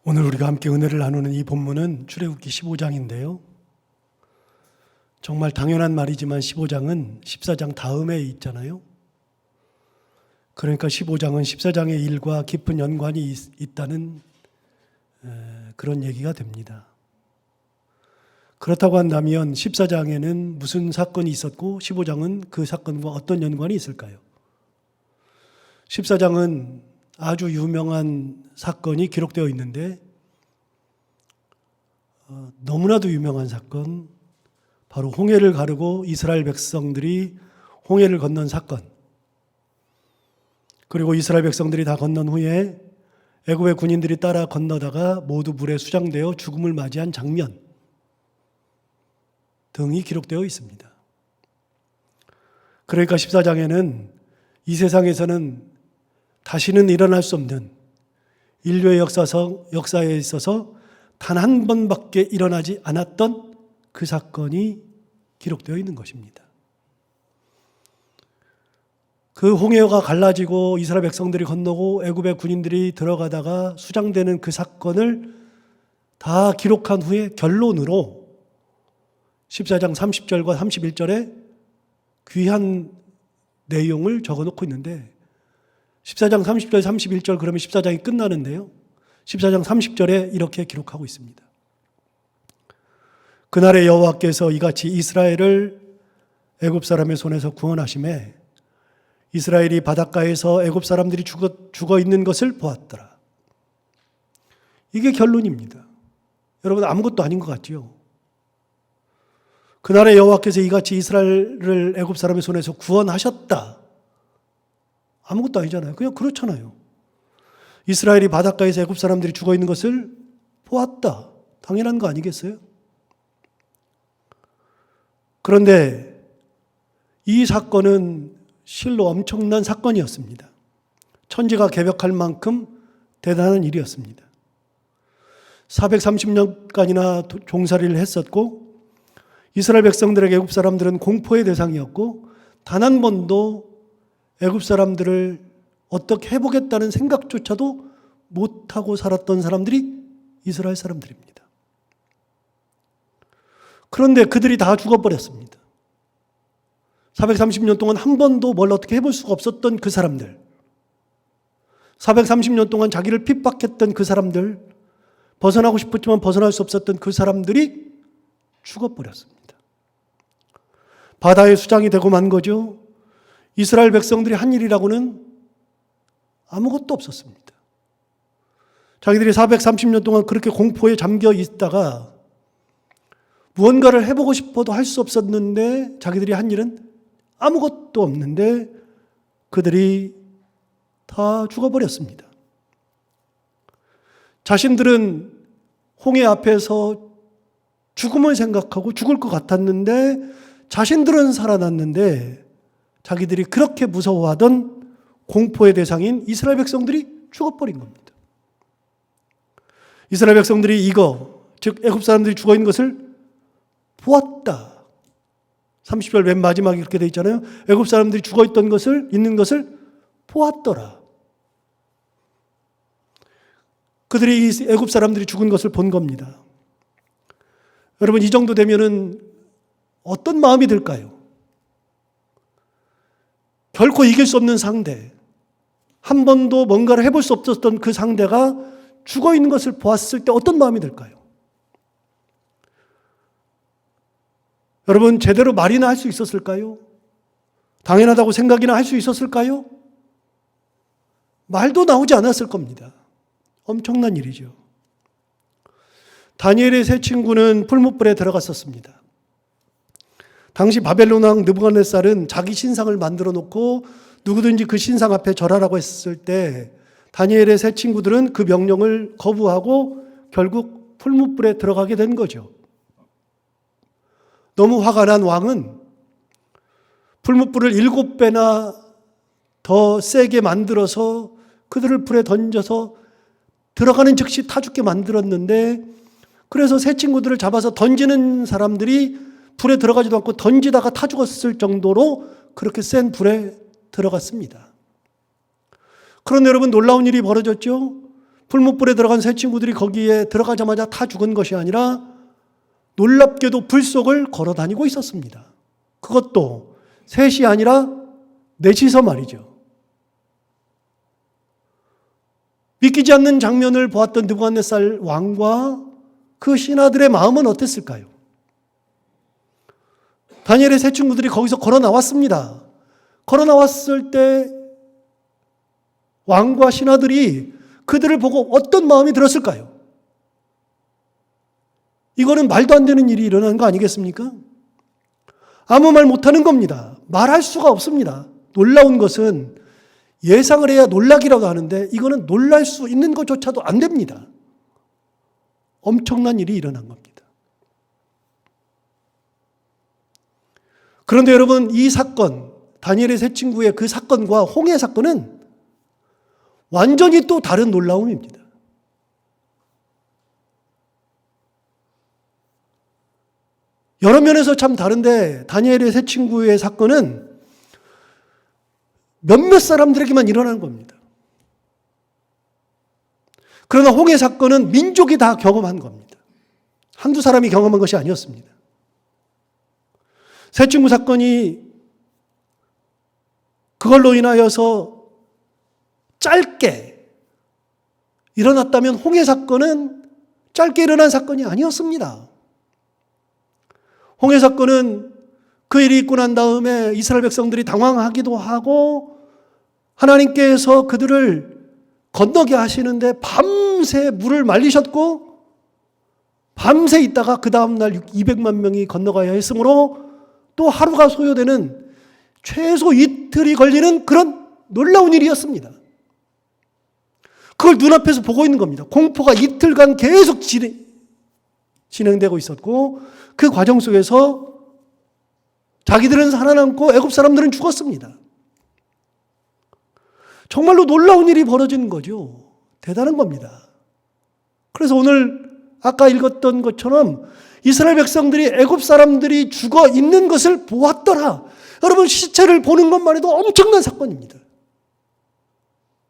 오늘 우리가 함께 은혜를 나누는 이 본문은 출애굽기 15장인데요. 정말 당연한 말이지만 15장은 14장 다음에 있잖아요. 그러니까 15장은 14장의 일과 깊은 연관이 있다는 그런 얘기가 됩니다. 그렇다고 한다면 14장에는 무슨 사건이 있었고 15장은 그 사건과 어떤 연관이 있을까요? 14장은 아주 유명한 사건이 기록되어 있는데 너무나도 유명한 사건, 바로 홍해를 가르고 이스라엘 백성들이 홍해를 건넌 사건, 그리고 이스라엘 백성들이 다 건넌 후에 애굽의 군인들이 따라 건너다가 모두 물에 수장되어 죽음을 맞이한 장면 등이 기록되어 있습니다. 그러니까 14장에는 이 세상에서는 다시는 일어날 수 없는 인류의 역사에 있어서 단 한 번밖에 일어나지 않았던 그 사건이 기록되어 있는 것입니다. 그 홍해가 갈라지고 이스라엘 백성들이 건너고 애굽의 군인들이 들어가다가 수장되는 그 사건을 다 기록한 후에 결론으로 14장 30절과 31절에 귀한 내용을 적어놓고 있는데 14장 30절, 31절 그러면 14장이 끝나는데요. 14장 30절에 이렇게 기록하고 있습니다. 그날에 여호와께서 이같이 이스라엘을 애굽 사람의 손에서 구원하시매 이스라엘이 바닷가에서 애굽 사람들이 죽어 있는 것을 보았더라. 이게 결론입니다. 여러분 아무것도 아닌 것 같지요? 그날에 여호와께서 이같이 이스라엘을 애굽 사람의 손에서 구원하셨다. 아무것도 아니잖아요. 그냥 그렇잖아요. 이스라엘이 바닷가에서 애굽 사람들이 죽어 있는 것을 보았다. 당연한 거 아니겠어요? 그런데 이 사건은 실로 엄청난 사건이었습니다. 천지가 개벽할 만큼 대단한 일이었습니다. 430년간이나 종살이를 했었고 이스라엘 백성들에게 애굽 사람들은 공포의 대상이었고 단 한 번도 애굽 사람들을 어떻게 해보겠다는 생각조차도 못하고 살았던 사람들이 이스라엘 사람들입니다. 그런데 그들이 다 죽어버렸습니다. 430년 동안 한 번도 뭘 어떻게 해볼 수가 없었던 그 사람들, 430년 동안 자기를 핍박했던 그 사람들, 벗어나고 싶었지만 벗어날 수 없었던 그 사람들이 죽어버렸습니다. 바다의 수장이 되고 만 거죠. 이스라엘 백성들이 한 일이라고는 아무것도 없었습니다. 자기들이 430년 동안 그렇게 공포에 잠겨 있다가 무언가를 해보고 싶어도 할 수 없었는데 자기들이 한 일은 아무것도 없는데 그들이 다 죽어버렸습니다. 자신들은 홍해 앞에서 죽음을 생각하고 죽을 것 같았는데 자신들은 살아났는데 자기들이 그렇게 무서워하던 공포의 대상인 이스라엘 백성들이 죽어버린 겁니다. 이스라엘 백성들이 이거, 즉 애굽 사람들이 죽어 있는 것을 보았다. 30절 맨 마지막에 이렇게 되어 있잖아요. 애굽 사람들이 죽어 있는 것을 보았더라. 그들이 애굽 사람들이 죽은 것을 본 겁니다. 여러분 이 정도 되면은 어떤 마음이 들까요? 결코 이길 수 없는 상대, 한 번도 뭔가를 해볼 수 없었던 그 상대가 죽어 있는 것을 보았을 때 어떤 마음이 들까요? 여러분 제대로 말이나 할 수 있었을까요? 당연하다고 생각이나 할 수 있었을까요? 말도 나오지 않았을 겁니다. 엄청난 일이죠. 다니엘의 세 친구는 풀무불에 들어갔었습니다. 당시 바벨론 왕 느부갓네살은 자기 신상을 만들어 놓고 누구든지 그 신상 앞에 절하라고 했을 때 다니엘의 세 친구들은 그 명령을 거부하고 결국 풀무불에 들어가게 된 거죠. 너무 화가 난 왕은 풀무불을 7배나 더 세게 만들어서 그들을 불에 던져서 들어가는 즉시 타 죽게 만들었는데 그래서 세 친구들을 잡아서 던지는 사람들이 불에 들어가지도 않고 던지다가 타 죽었을 정도로 그렇게 센 불에 들어갔습니다. 그런데 여러분 놀라운 일이 벌어졌죠. 풀무불에 들어간 세 친구들이 거기에 들어가자마자 다 죽은 것이 아니라 놀랍게도 불 속을 걸어 다니고 있었습니다. 그것도 셋이 아니라 넷이서 말이죠. 믿기지 않는 장면을 보았던 느부갓네살 왕과 그 신하들의 마음은 어땠을까요? 다니엘의 세 친구들이 거기서 걸어 나왔습니다. 걸어 나왔을 때 왕과 신하들이 그들을 보고 어떤 마음이 들었을까요? 이거는 말도 안 되는 일이 일어난 거 아니겠습니까? 아무 말 못하는 겁니다. 말할 수가 없습니다. 놀라운 것은 예상을 해야 놀라기라도 하는데 이거는 놀랄 수 있는 것조차도 안 됩니다. 엄청난 일이 일어난 겁니다. 그런데 여러분, 이 사건, 다니엘의 세 친구의 그 사건과 홍해 사건은 완전히 또 다른 놀라움입니다. 여러 면에서 참 다른데 다니엘의 세 친구의 사건은 몇몇 사람들에게만 일어나는 겁니다. 그러나 홍해 사건은 민족이 다 경험한 겁니다. 한두 사람이 경험한 것이 아니었습니다. 세 친구 사건이 그걸로 인하여서 짧게 일어났다면 홍해 사건은 짧게 일어난 사건이 아니었습니다. 홍해 사건은 그 일이 있고 난 다음에 이스라엘 백성들이 당황하기도 하고 하나님께서 그들을 건너게 하시는데 밤새 물을 말리셨고 밤새 있다가 그 다음날 200만 명이 건너가야 했으므로 또 하루가 소요되는 최소 이틀이 걸리는 그런 놀라운 일이었습니다. 그걸 눈앞에서 보고 있는 겁니다. 공포가 이틀간 계속 진행되고 있었고 그 과정 속에서 자기들은 살아남고 애굽 사람들은 죽었습니다. 정말로 놀라운 일이 벌어진 거죠. 대단한 겁니다. 그래서 오늘 아까 읽었던 것처럼 이스라엘 백성들이 애굽 사람들이 죽어 있는 것을 보았더라. 여러분, 시체를 보는 것만 해도 엄청난 사건입니다.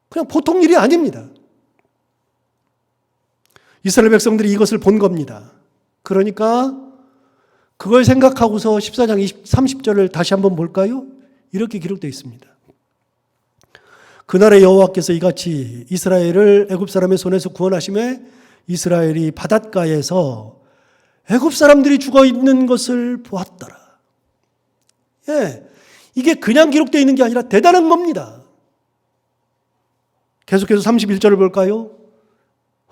그냥 보통 일이 아닙니다. 이스라엘 백성들이 이것을 본 겁니다. 그러니까 그걸 생각하고서 14장 30절을 다시 한번 볼까요? 이렇게 기록되어 있습니다. 그날에 여호와께서 이같이 이스라엘을 애굽 사람의 손에서 구원하심에 이스라엘이 바닷가에서 애굽 사람들이 죽어 있는 것을 보았더라. 예, 이게 그냥 기록되어 있는 게 아니라 대단한 겁니다. 계속해서 31절을 볼까요?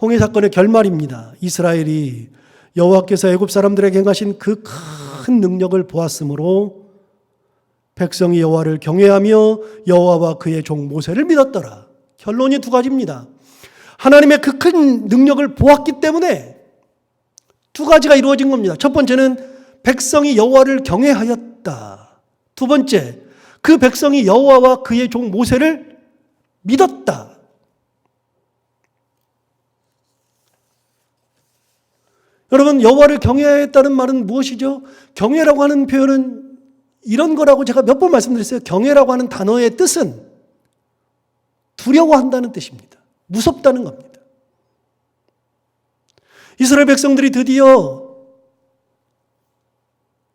홍해 사건의 결말입니다. 이스라엘이 여호와께서 애굽 사람들에게 행하신 그 큰 능력을 보았으므로 백성이 여호와를 경외하며 여호와와 그의 종 모세를 믿었더라. 결론이 두 가지입니다. 하나님의 그 큰 능력을 보았기 때문에 두 가지가 이루어진 겁니다. 첫 번째는 백성이 여호와를 경외하였다. 두 번째, 그 백성이 여호와와 그의 종 모세를 믿었다. 여러분, 여호와를 경외했다는 말은 무엇이죠? 경외라고 하는 표현은 이런 거라고 제가 몇 번 말씀드렸어요. 경외라고 하는 단어의 뜻은 두려워한다는 뜻입니다. 무섭다는 겁니다. 이스라엘 백성들이 드디어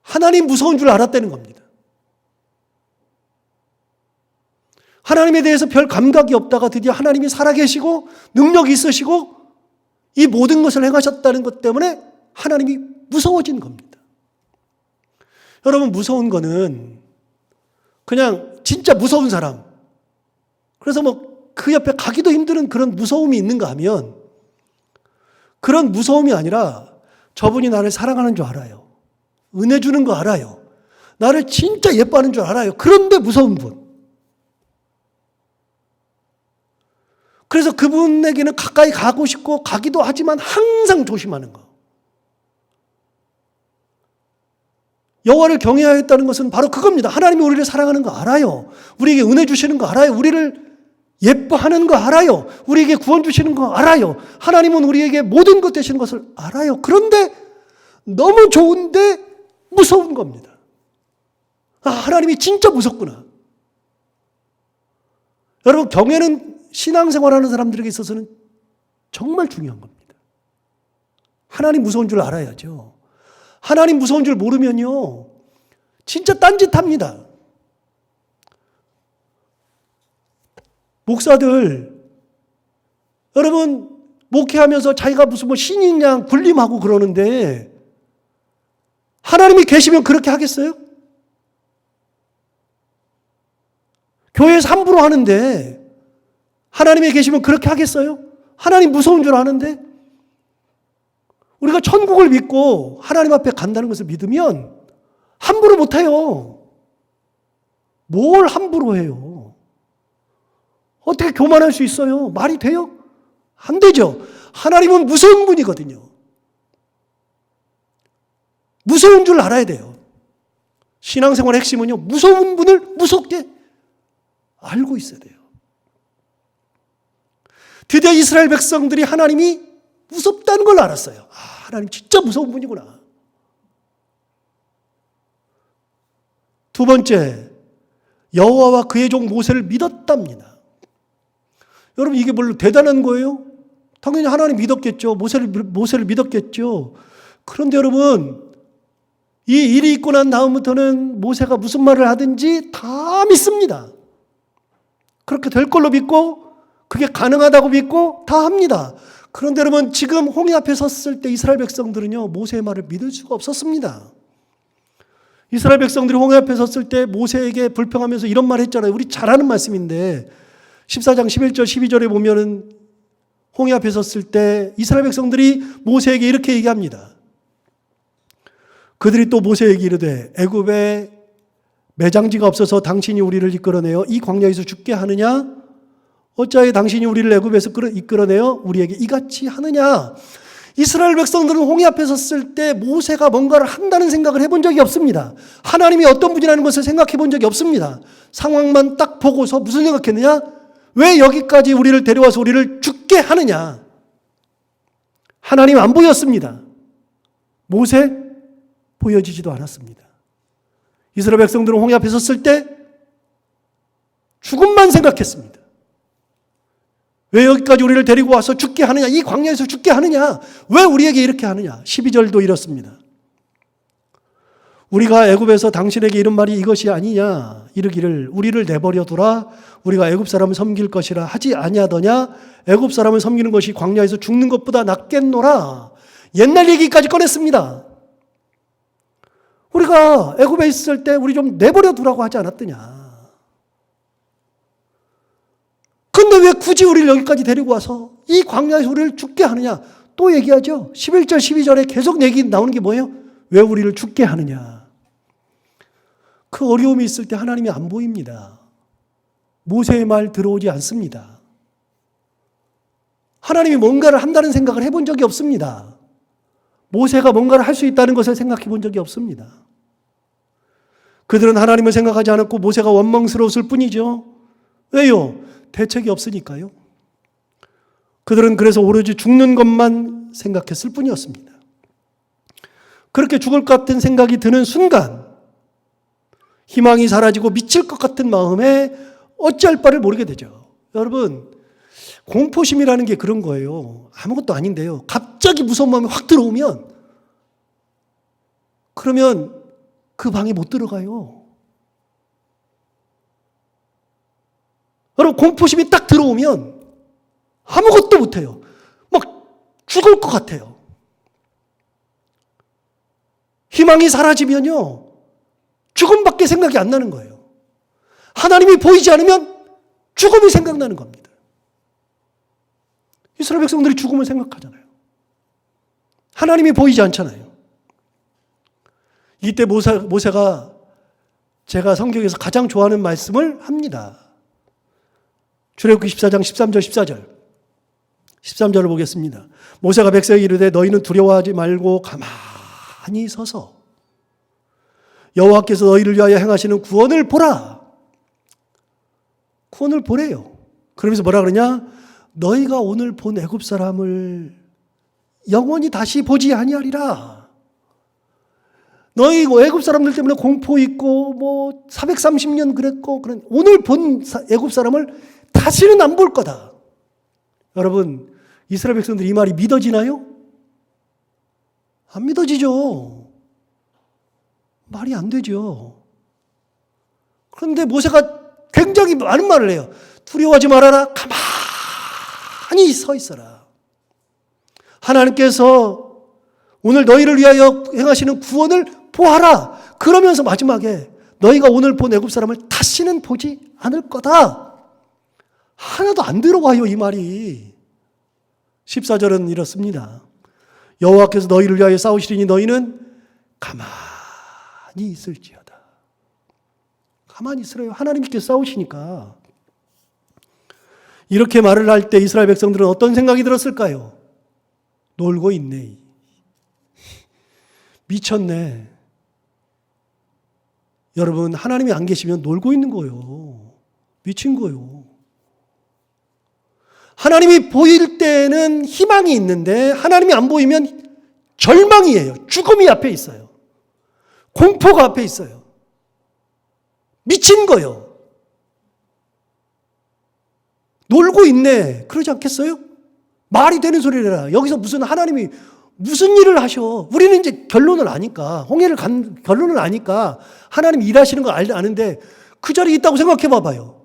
하나님 무서운 줄 알았다는 겁니다. 하나님에 대해서 별 감각이 없다가 드디어 하나님이 살아계시고 능력이 있으시고 이 모든 것을 행하셨다는 것 때문에 하나님이 무서워진 겁니다. 여러분, 무서운 거는 그냥 진짜 무서운 사람, 그래서 뭐 그 옆에 가기도 힘든 그런 무서움이 있는가 하면 그런 무서움이 아니라 저분이 나를 사랑하는 줄 알아요. 은혜 주는 거 알아요. 나를 진짜 예뻐하는 줄 알아요. 그런데 무서운 분. 그래서 그분에게는 가까이 가고 싶고 가기도 하지만 항상 조심하는 거. 여호와를 경외하였다는 것은 바로 그겁니다. 하나님이 우리를 사랑하는 거 알아요. 우리에게 은혜 주시는 거 알아요. 우리를 예뻐하는 거 알아요. 우리에게 구원 주시는 거 알아요. 하나님은 우리에게 모든 것 되시는 것을 알아요. 그런데 너무 좋은데 무서운 겁니다. 아, 하나님이 진짜 무섭구나. 여러분, 경외는 신앙생활하는 사람들에게 있어서는 정말 중요한 겁니다. 하나님 무서운 줄 알아야죠. 하나님 무서운 줄 모르면요, 진짜 딴짓합니다. 목사들, 여러분 목회하면서 자기가 무슨 뭐 신인 양 군림하고 그러는데 하나님이 계시면 그렇게 하겠어요? 교회에서 함부로 하는데 하나님이 계시면 그렇게 하겠어요? 하나님 무서운 줄 아는데? 우리가 천국을 믿고 하나님 앞에 간다는 것을 믿으면 함부로 못해요. 뭘 함부로 해요? 어떻게 교만할 수 있어요? 말이 돼요? 안 되죠. 하나님은 무서운 분이거든요. 무서운 줄 알아야 돼요. 신앙생활의 핵심은요, 무서운 분을 무섭게 알고 있어야 돼요. 드디어 이스라엘 백성들이 하나님이 무섭다는 걸 알았어요. 아, 하나님 진짜 무서운 분이구나. 두 번째, 여호와와 그의 종 모세를 믿었답니다. 여러분, 이게 뭘 대단한 거예요? 당연히 하나님 믿었겠죠. 모세를 믿었겠죠. 그런데 여러분, 이 일이 있고 난 다음부터는 모세가 무슨 말을 하든지 다 믿습니다. 그렇게 될 걸로 믿고 그게 가능하다고 믿고 다 합니다. 그런데 여러분, 지금 홍해 앞에 섰을 때 이스라엘 백성들은요, 모세의 말을 믿을 수가 없었습니다. 이스라엘 백성들이 홍해 앞에 섰을 때 모세에게 불평하면서 이런 말 했잖아요. 우리 잘 아는 말씀인데 14장 11절 12절에 보면은 홍해 앞에 섰을 때 이스라엘 백성들이 모세에게 이렇게 얘기합니다. 그들이 또 모세에게 이르되 애굽에 매장지가 없어서 당신이 우리를 이끌어내어 이 광야에서 죽게 하느냐? 어찌하여 당신이 우리를 애굽에서 이끌어내어 우리에게 이같이 하느냐? 이스라엘 백성들은 홍해 앞에 섰을 때 모세가 뭔가를 한다는 생각을 해본 적이 없습니다. 하나님이 어떤 분이라는 것을 생각해 본 적이 없습니다. 상황만 딱 보고서 무슨 생각했느냐? 왜 여기까지 우리를 데려와서 우리를 죽게 하느냐? 하나님 안 보였습니다. 모세 보여지지도 않았습니다. 이스라엘 백성들은 홍해 앞에 섰을 때 죽음만 생각했습니다. 왜 여기까지 우리를 데리고 와서 죽게 하느냐? 이 광야에서 죽게 하느냐? 왜 우리에게 이렇게 하느냐? 12절도 이렇습니다. 우리가 애굽에서 당신에게 이런 말이 이것이 아니냐? 이르기를 우리를 내버려 두라. 우리가 애굽 사람을 섬길 것이라 하지 아니하더냐? 애굽 사람을 섬기는 것이 광야에서 죽는 것보다 낫겠노라. 옛날 얘기까지 꺼냈습니다. 우리가 애굽에 있을 때 우리 좀 내버려 두라고 하지 않았더냐? 근데 왜 굳이 우리를 여기까지 데리고 와서 이 광야에서 우리를 죽게 하느냐? 또 얘기하죠. 11절 12절에 계속 얘기 나오는 게 뭐예요? 왜 우리를 죽게 하느냐? 그 어려움이 있을 때 하나님이 안 보입니다. 모세의 말 들어오지 않습니다. 하나님이 뭔가를 한다는 생각을 해본 적이 없습니다. 모세가 뭔가를 할 수 있다는 것을 생각해 본 적이 없습니다. 그들은 하나님을 생각하지 않았고 모세가 원망스러웠을 뿐이죠. 왜요? 대책이 없으니까요. 그들은 그래서 오로지 죽는 것만 생각했을 뿐이었습니다. 그렇게 죽을 것 같은 생각이 드는 순간 희망이 사라지고 미칠 것 같은 마음에 어찌할 바를 모르게 되죠. 여러분, 공포심이라는 게 그런 거예요. 아무것도 아닌데요. 갑자기 무서운 마음이 확 들어오면 그러면 그 방에 못 들어가요. 여러분, 공포심이 딱 들어오면 아무것도 못해요. 막 죽을 것 같아요. 희망이 사라지면요, 죽음밖에 생각이 안 나는 거예요. 하나님이 보이지 않으면 죽음이 생각나는 겁니다. 이스라엘 백성들이 죽음을 생각하잖아요. 하나님이 보이지 않잖아요. 이때 모세가 제가 성경에서 가장 좋아하는 말씀을 합니다. 출애굽기 14장 13절 14절 13절을 보겠습니다. 모세가 백성에게 이르되 너희는 두려워하지 말고 가만히 서서 여호와께서 너희를 위하여 행하시는 구원을 보라. 구원을 보래요. 그러면서 뭐라 그러냐? 너희가 오늘 본 애굽 사람을 영원히 다시 보지 아니하리라. 너희 애굽 사람들 때문에 공포 있고 뭐 430년 그랬고 오늘 본 애굽 사람을 다시는 안 볼 거다. 여러분, 이스라엘 백성들이 이 말이 믿어지나요? 안 믿어지죠. 말이 안 되죠. 그런데 모세가 굉장히 많은 말을 해요. 두려워하지 말아라. 가만히 서 있어라. 하나님께서 오늘 너희를 위하여 행하시는 구원을 보아라. 그러면서 마지막에 너희가 오늘 본 애굽 사람을 다시는 보지 않을 거다. 하나도 안 들어와요, 이 말이. 14절은 이렇습니다. 여호와께서 너희를 위하여 싸우시리니 너희는 가만히 있을지어다. 가만히 있으래요. 하나님께서 싸우시니까. 이렇게 말을 할 때 이스라엘 백성들은 어떤 생각이 들었을까요? 놀고 있네. 미쳤네. 여러분, 하나님이 안 계시면 놀고 있는 거예요. 미친 거예요. 하나님이 보일 때는 희망이 있는데 하나님이 안 보이면 절망이에요. 죽음이 앞에 있어요. 공포가 앞에 있어요. 미친 거예요. 놀고 있네. 그러지 않겠어요? 말이 되는 소리를 해라. 여기서 무슨 하나님이 무슨 일을 하셔. 우리는 이제 결론을 아니까, 홍해를 간 결론을 아니까 하나님이 일하시는 걸 아는데 그 자리에 있다고 생각해 봐봐요.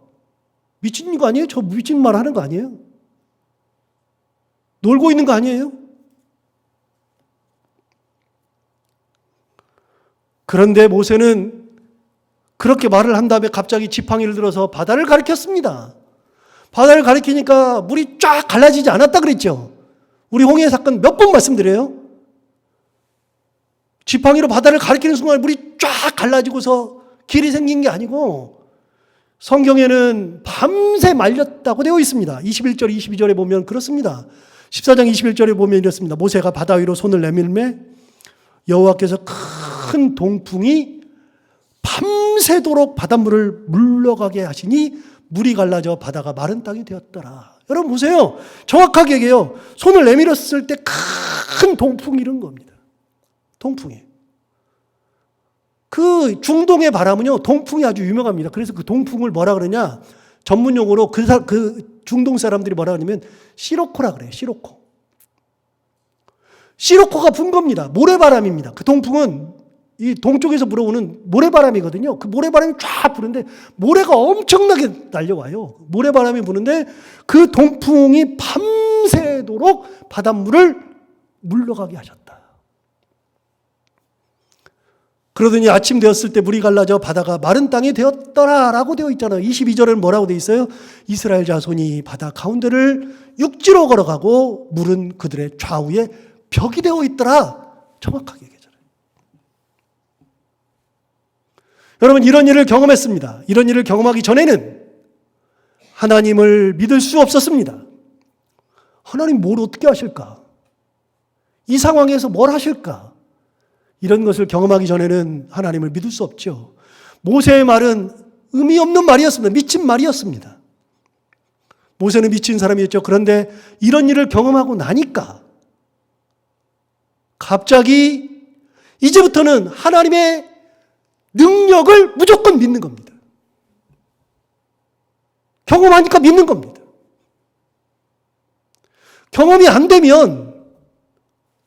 미친 거 아니에요? 저 미친 말 하는 거 아니에요? 놀고 있는 거 아니에요? 그런데 모세는 그렇게 말을 한 다음에 갑자기 지팡이를 들어서 바다를 가리켰습니다. 바다를 가리키니까 물이 쫙 갈라지지 않았다 그랬죠. 우리 홍해 사건 몇 번 말씀드려요. 지팡이로 바다를 가리키는 순간 물이 쫙 갈라지고서 길이 생긴 게 아니고 성경에는 밤새 말렸다고 되어 있습니다. 21절, 22절에 보면 그렇습니다. 14장 21절에 보면 이렇습니다. 모세가 바다 위로 손을 내밀매 여호와께서 큰 동풍이 밤새도록 바닷물을 물러가게 하시니 물이 갈라져 바다가 마른 땅이 되었더라. 여러분 보세요. 정확하게 얘기해요. 손을 내밀었을 때 큰 동풍이 이런 겁니다. 동풍이. 그 중동의 바람은요, 동풍이 아주 유명합니다. 그래서 그 동풍을 뭐라 그러냐? 전문 용어로 그 중동 사람들이 뭐라 그러냐면 시로코라 그래요. 시로코. 시로코가 분 겁니다. 모래바람입니다. 그 동풍은 이 동쪽에서 불어오는 모래바람이거든요. 그 모래바람이 쫙 부는데 모래가 엄청나게 날려와요. 모래바람이 부는데 그 동풍이 밤새도록 바닷물을 물러가게 하셨다. 그러더니 아침 되었을 때 물이 갈라져 바다가 마른 땅이 되었더라라고 되어 있잖아요. 22절에는 뭐라고 되어 있어요? 이스라엘 자손이 바다 가운데를 육지로 걸어가고 물은 그들의 좌우에 벽이 되어 있더라. 정확하게 얘기하잖아요. 여러분 이런 일을 경험했습니다. 이런 일을 경험하기 전에는 하나님을 믿을 수 없었습니다. 하나님 뭘 어떻게 하실까? 이 상황에서 뭘 하실까? 이런 것을 경험하기 전에는 하나님을 믿을 수 없죠. 모세의 말은 의미 없는 말이었습니다. 미친 말이었습니다. 모세는 미친 사람이었죠. 그런데 이런 일을 경험하고 나니까 갑자기 이제부터는 하나님의 능력을 무조건 믿는 겁니다. 경험하니까 믿는 겁니다. 경험이 안 되면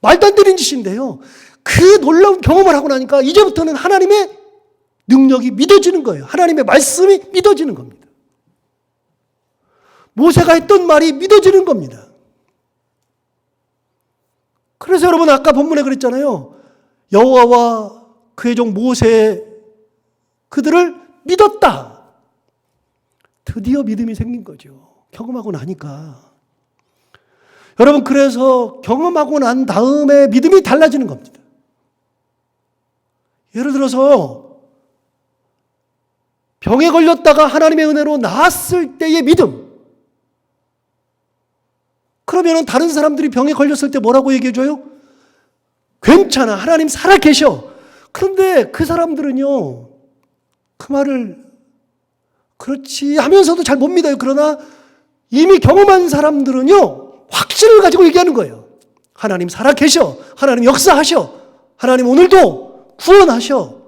말도 안 되는 짓인데요. 그 놀라운 경험을 하고 나니까 이제부터는 하나님의 능력이 믿어지는 거예요. 하나님의 말씀이 믿어지는 겁니다. 모세가 했던 말이 믿어지는 겁니다. 그래서 여러분 아까 본문에 그랬잖아요. 여호와와 그의 종 모세 그들을 믿었다. 드디어 믿음이 생긴 거죠. 경험하고 나니까. 여러분 그래서 경험하고 난 다음에 믿음이 달라지는 겁니다. 예를 들어서 병에 걸렸다가 하나님의 은혜로 나았을 때의 믿음. 그러면 다른 사람들이 병에 걸렸을 때 뭐라고 얘기해줘요? 괜찮아. 하나님 살아계셔. 그런데 그 사람들은요. 그 말을 그렇지 하면서도 잘 못 믿어요. 그러나 이미 경험한 사람들은요. 확신을 가지고 얘기하는 거예요. 하나님 살아계셔. 하나님 역사하셔. 하나님 오늘도 구원하셔.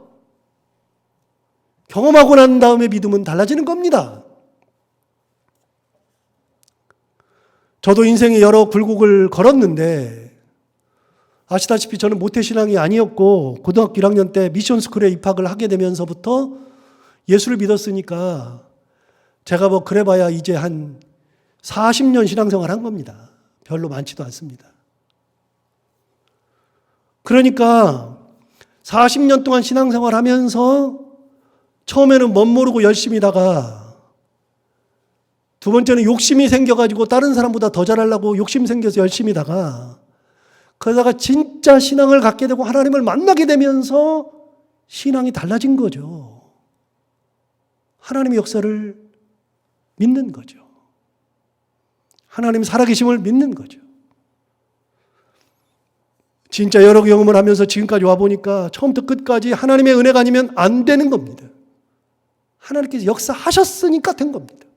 경험하고 난 다음에 믿음은 달라지는 겁니다. 저도 인생에 여러 굴곡을 걸었는데 아시다시피 저는 모태신앙이 아니었고 고등학교 1학년 때 미션스쿨에 입학을 하게 되면서부터 예수를 믿었으니까 제가 뭐 그래봐야 이제 한 40년 신앙생활 한 겁니다. 별로 많지도 않습니다. 그러니까 40년 동안 신앙생활 하면서 처음에는 멋모르고 열심히다가 두 번째는 욕심이 생겨가지고 다른 사람보다 더 잘하려고 욕심 생겨서 열심히다가 그러다가 진짜 신앙을 갖게 되고 하나님을 만나게 되면서 신앙이 달라진 거죠. 하나님의 역사를 믿는 거죠. 하나님 살아계심을 믿는 거죠. 진짜 여러 경험을 하면서 지금까지 와보니까 처음부터 끝까지 하나님의 은혜가 아니면 안 되는 겁니다. 하나님께서 역사하셨으니까 된 겁니다.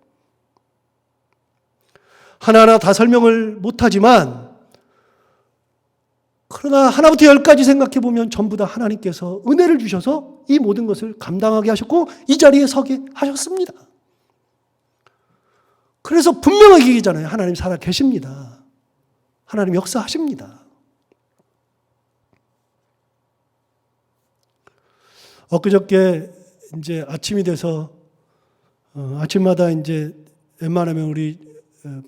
하나하나 다 설명을 못하지만 그러나 하나부터 열까지 생각해 보면 전부 다 하나님께서 은혜를 주셔서 이 모든 것을 감당하게 하셨고 이 자리에 서게 하셨습니다. 그래서 분명하게 얘기잖아요. 하나님 살아 계십니다. 하나님 역사하십니다. 엊그저께 이제 아침이 돼서 아침마다 이제 웬만하면 우리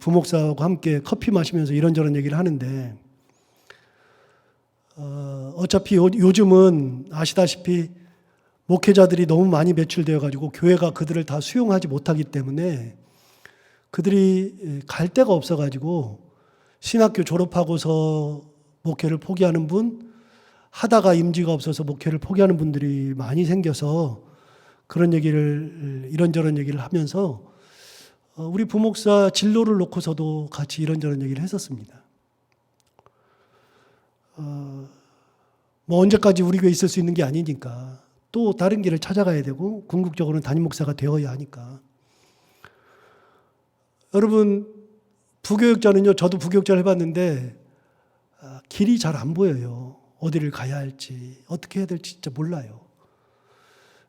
부목사하고 함께 커피 마시면서 이런저런 얘기를 하는데 어차피 요즘은 아시다시피 목회자들이 너무 많이 배출되어 가지고 교회가 그들을 다 수용하지 못하기 때문에 그들이 갈 데가 없어 가지고 신학교 졸업하고서 목회를 포기하는 분, 하다가 임지가 없어서 목회를 포기하는 분들이 많이 생겨서 그런 얘기를 이런저런 얘기를 하면서 우리 부목사 진로를 놓고서도 같이 이런저런 얘기를 했었습니다. 뭐 언제까지 우리 교회에 있을 수 있는 게 아니니까 또 다른 길을 찾아가야 되고 궁극적으로는 담임 목사가 되어야 하니까. 여러분 부교육자는요, 저도 부교육자를 해봤는데 길이 잘 안 보여요. 어디를 가야 할지 어떻게 해야 될지 진짜 몰라요.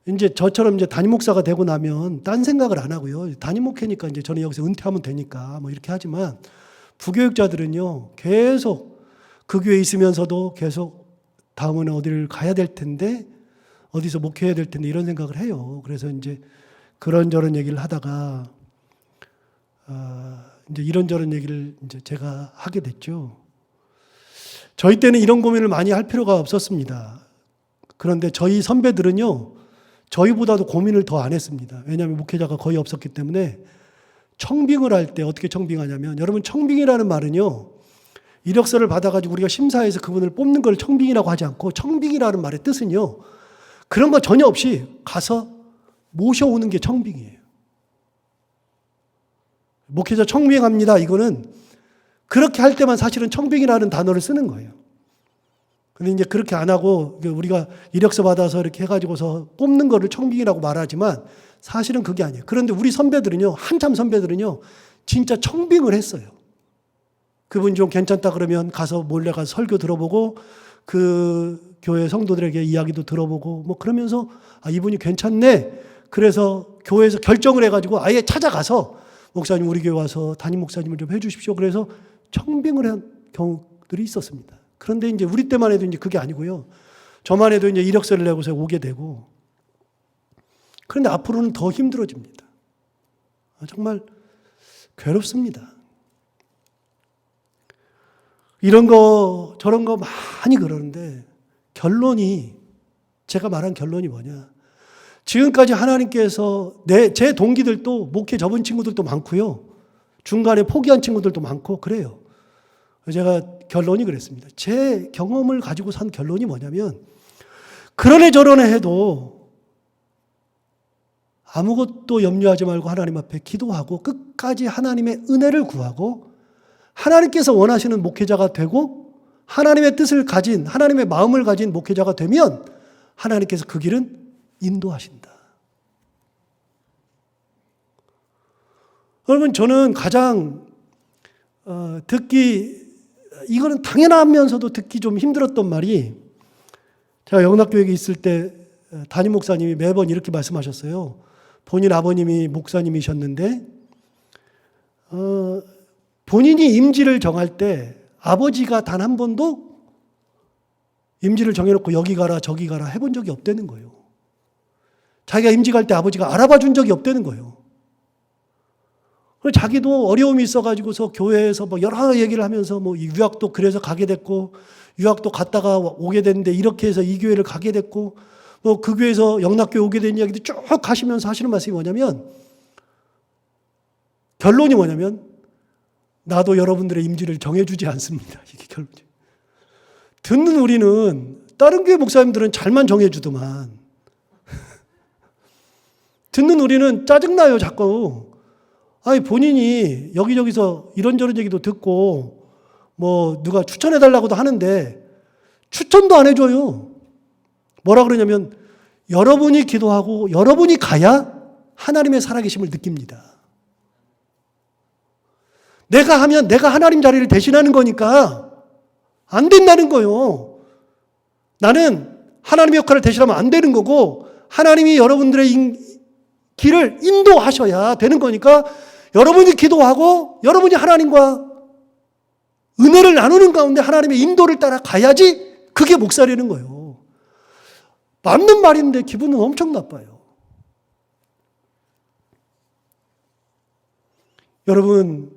이제 저처럼 이제 담임 목사가 되고 나면 딴 생각을 안 하고요. 담임 목회니까 이제 저는 여기서 은퇴하면 되니까 뭐 이렇게 하지만 부교육자들은요 계속 그 교회에 있으면서도 계속 다음은 어디를 가야 될 텐데 어디서 목회해야 될 텐데 이런 생각을 해요. 그래서 이제 그런저런 얘기를 하다가 이제 이런저런 얘기를 이제 제가 하게 됐죠. 저희 때는 이런 고민을 많이 할 필요가 없었습니다. 그런데 저희 선배들은요, 저희보다도 고민을 더 안 했습니다. 왜냐하면 목회자가 거의 없었기 때문에 청빙을 할 때 어떻게 청빙하냐면, 여러분 청빙이라는 말은요, 이력서를 받아가지고 우리가 심사해서 그분을 뽑는 걸 청빙이라고 하지 않고 청빙이라는 말의 뜻은요, 그런 거 전혀 없이 가서 모셔오는 게 청빙이에요. 목회자 청빙합니다. 이거는 그렇게 할 때만 사실은 청빙이라는 단어를 쓰는 거예요. 근데 이제 그렇게 안 하고 우리가 이력서 받아서 이렇게 해가지고서 뽑는 거를 청빙이라고 말하지만 사실은 그게 아니에요. 그런데 우리 선배들은요, 한참 선배들은요, 진짜 청빙을 했어요. 그분 좀 괜찮다 그러면 가서 몰래 가서 설교 들어보고 그 교회 성도들에게 이야기도 들어보고 뭐 그러면서 이분이 괜찮네. 그래서 교회에서 결정을 해가지고 아예 찾아가서 목사님 우리 교회 와서 담임 목사님을 좀 해주십시오. 그래서 청빙을 한 경우들이 있었습니다. 그런데 이제 우리 때만 해도 이제 그게 아니고요. 저만 해도 이제 이력서를 내고서 오게 되고. 그런데 앞으로는 더 힘들어집니다. 정말 괴롭습니다. 이런 거 저런 거 많이 그러는데 결론이, 제가 말한 결론이 뭐냐. 지금까지 하나님께서 제 동기들도 목회 접은 친구들도 많고요. 중간에 포기한 친구들도 많고 그래요. 제가 결론이 그랬습니다. 제 경험을 가지고 산 결론이 뭐냐면 그러네 저러네 해도 아무것도 염려하지 말고 하나님 앞에 기도하고 끝까지 하나님의 은혜를 구하고 하나님께서 원하시는 목회자가 되고 하나님의 뜻을 가진, 하나님의 마음을 가진 목회자가 되면 하나님께서 그 길은 인도하신다. 여러분 저는 가장 이거는 당연하면서도 듣기 좀 힘들었던 말이, 제가 영락교육에 있을 때 담임 목사님이 매번 이렇게 말씀하셨어요. 본인 아버님이 목사님이셨는데 본인이 임지를 정할 때 아버지가 단 한 번도 임지를 정해놓고 여기 가라 저기 가라 해본 적이 없다는 거예요. 자기가 임지 갈 때 아버지가 알아봐 준 적이 없다는 거예요. 자기도 어려움이 있어가지고서 교회에서 뭐 여러 얘기를 하면서 뭐 유학도 그래서 가게 됐고, 유학도 갔다가 오게 됐는데 이렇게 해서 이 교회를 가게 됐고, 뭐 그 교회에서 영락교회 오게 된 이야기도 쭉 하시면서 하시는 말씀이 뭐냐면, 결론이 뭐냐면, 나도 여러분들의 임지를 정해주지 않습니다. 이게 결론이에요. 듣는 우리는, 다른 교회 목사님들은 잘만 정해주더만, 듣는 우리는 짜증나요, 자꾸. 아니, 본인이 여기저기서 이런저런 얘기도 듣고, 뭐, 누가 추천해달라고도 하는데, 추천도 안 해줘요. 뭐라 그러냐면, 여러분이 기도하고, 여러분이 가야 하나님의 살아계심을 느낍니다. 내가 하면 내가 하나님 자리를 대신하는 거니까, 안 된다는 거예요. 나는 하나님의 역할을 대신하면 안 되는 거고, 하나님이 여러분들의 길을 인도하셔야 되는 거니까, 여러분이 기도하고 여러분이 하나님과 은혜를 나누는 가운데 하나님의 인도를 따라 가야지 그게 목사라는 거예요. 맞는 말인데 기분은 엄청 나빠요. 여러분,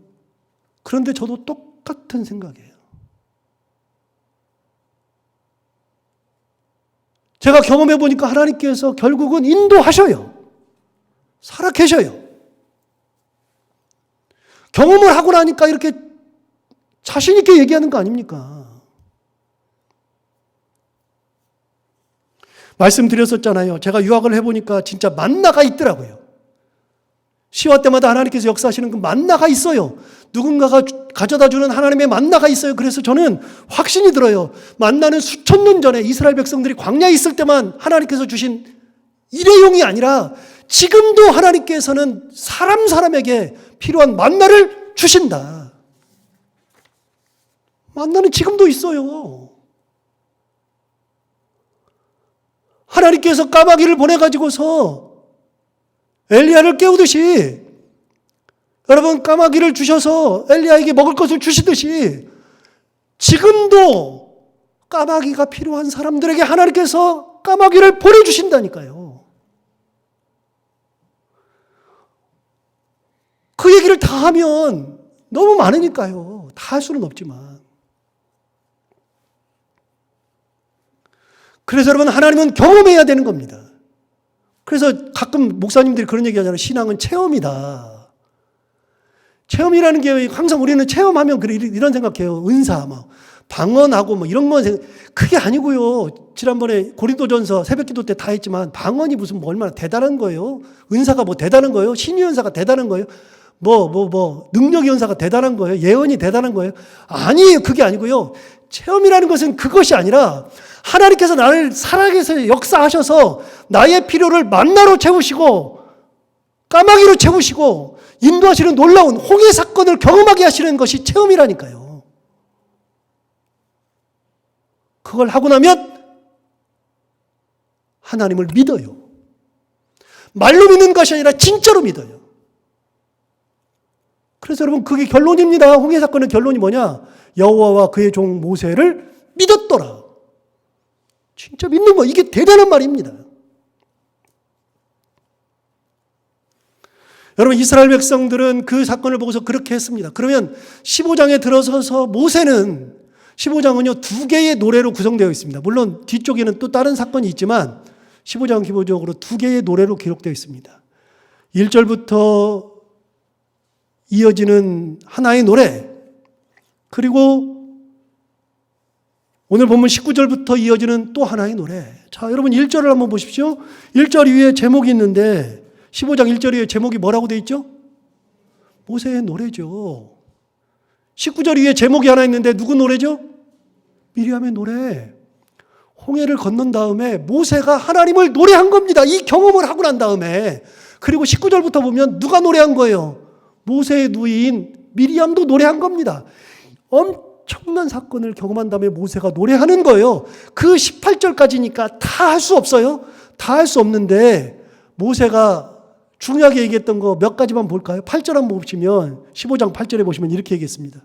그런데 저도 똑같은 생각이에요. 제가 경험해 보니까 하나님께서 결국은 인도하셔요. 살아 계셔요. 경험을 하고 나니까 이렇게 자신 있게 얘기하는 거 아닙니까? 말씀드렸었잖아요. 제가 유학을 해보니까 진짜 만나가 있더라고요. 시화 때마다 하나님께서 역사하시는 그 만나가 있어요. 누군가가 가져다 주는 하나님의 만나가 있어요. 그래서 저는 확신이 들어요. 만나는 수천 년 전에 이스라엘 백성들이 광야에 있을 때만 하나님께서 주신 일회용이 아니라 지금도 하나님께서는 사람에게 필요한 만나를 주신다. 만나는 지금도 있어요. 하나님께서 까마귀를 보내가지고서 엘리야를 깨우듯이, 여러분 까마귀를 주셔서 엘리야에게 먹을 것을 주시듯이 지금도 까마귀가 필요한 사람들에게 하나님께서 까마귀를 보내주신다니까요. 그 얘기를 다 하면 너무 많으니까요. 다 할 수는 없지만. 그래서 여러분, 하나님은 경험해야 되는 겁니다. 그래서 가끔 목사님들이 그런 얘기 하잖아요. 신앙은 체험이다. 체험이라는 게 항상 우리는 체험하면 이런 생각해요. 은사, 막 방언하고 뭐 이런 건 그게 아니고요. 지난번에 고린도전서 새벽기도 때 다 했지만 방언이 무슨 뭐 얼마나 대단한 거예요. 은사가 뭐 대단한 거예요. 신유 은사가 대단한 거예요. 능력의 연사가 대단한 거예요? 예언이 대단한 거예요? 아니에요. 그게 아니고요. 체험이라는 것은 그것이 아니라 하나님께서 나를 살아계셔 역사하셔서 나의 필요를 만나로 채우시고 까마귀로 채우시고 인도하시는 놀라운 홍해 사건을 경험하게 하시는 것이 체험이라니까요. 그걸 하고 나면 하나님을 믿어요. 말로 믿는 것이 아니라 진짜로 믿어요. 그래서 여러분, 그게 결론입니다. 홍해 사건의 결론이 뭐냐? 여호와와 그의 종 모세를 믿었더라. 진짜 믿는 거, 이게 대단한 말입니다. 여러분, 이스라엘 백성들은 그 사건을 보고서 그렇게 했습니다. 그러면 15장에 들어서서 모세는, 15장은요 2개의 노래로 구성되어 있습니다. 물론 뒤쪽에는 또 다른 사건이 있지만 15장은 기본적으로 2개의 노래로 기록되어 있습니다. 1절부터 이어지는 하나의 노래, 그리고 오늘 본문 19절부터 이어지는 또 하나의 노래. 자, 여러분 1절을 한번 보십시오. 1절 위에 제목이 있는데 15장 1절 위에 제목이 뭐라고 되어 있죠? 모세의 노래죠. 19절 위에 제목이 하나 있는데 누구 노래죠? 미리암의 노래. 홍해를 건넌 다음에 모세가 하나님을 노래한 겁니다. 이 경험을 하고 난 다음에. 그리고 19절부터 보면 누가 노래한 거예요? 모세의 누이인 미리암도 노래한 겁니다. 엄청난 사건을 경험한 다음에 모세가 노래하는 거예요. 그 18절까지니까 다 할 수 없어요. 다 할 수 없는데 모세가 중요하게 얘기했던 거 몇 가지만 볼까요? 8절 한번 보시면 15장 8절에 보시면 이렇게 얘기했습니다.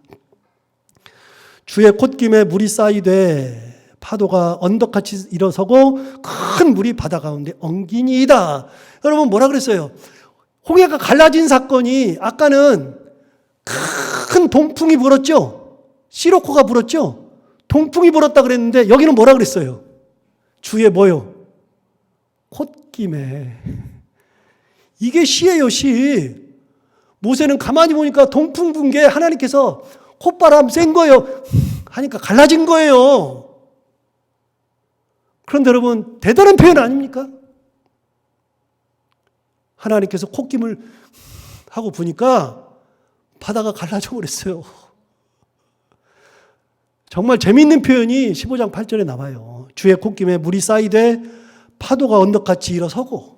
주의 콧김에 물이 쌓이되 파도가 언덕같이 일어서고 큰 물이 바다 가운데 엉기니이다. 여러분 뭐라 그랬어요? 홍해가 갈라진 사건이 아까는 큰 동풍이 불었죠? 시로코가 불었죠? 동풍이 불었다 그랬는데 여기는 뭐라 그랬어요? 주의 뭐요? 콧김에. 이게 시예요, 시. 모세는 가만히 보니까 동풍 분 게 하나님께서 콧바람 센 거예요. 하니까 갈라진 거예요. 그런데 여러분, 대단한 표현 아닙니까? 하나님께서 콧김을 하고 부니까 바다가 갈라져 버렸어요. 정말 재미있는 표현이 15장 8절에 나와요. 주의 콧김에 물이 쌓이되 파도가 언덕같이 일어서고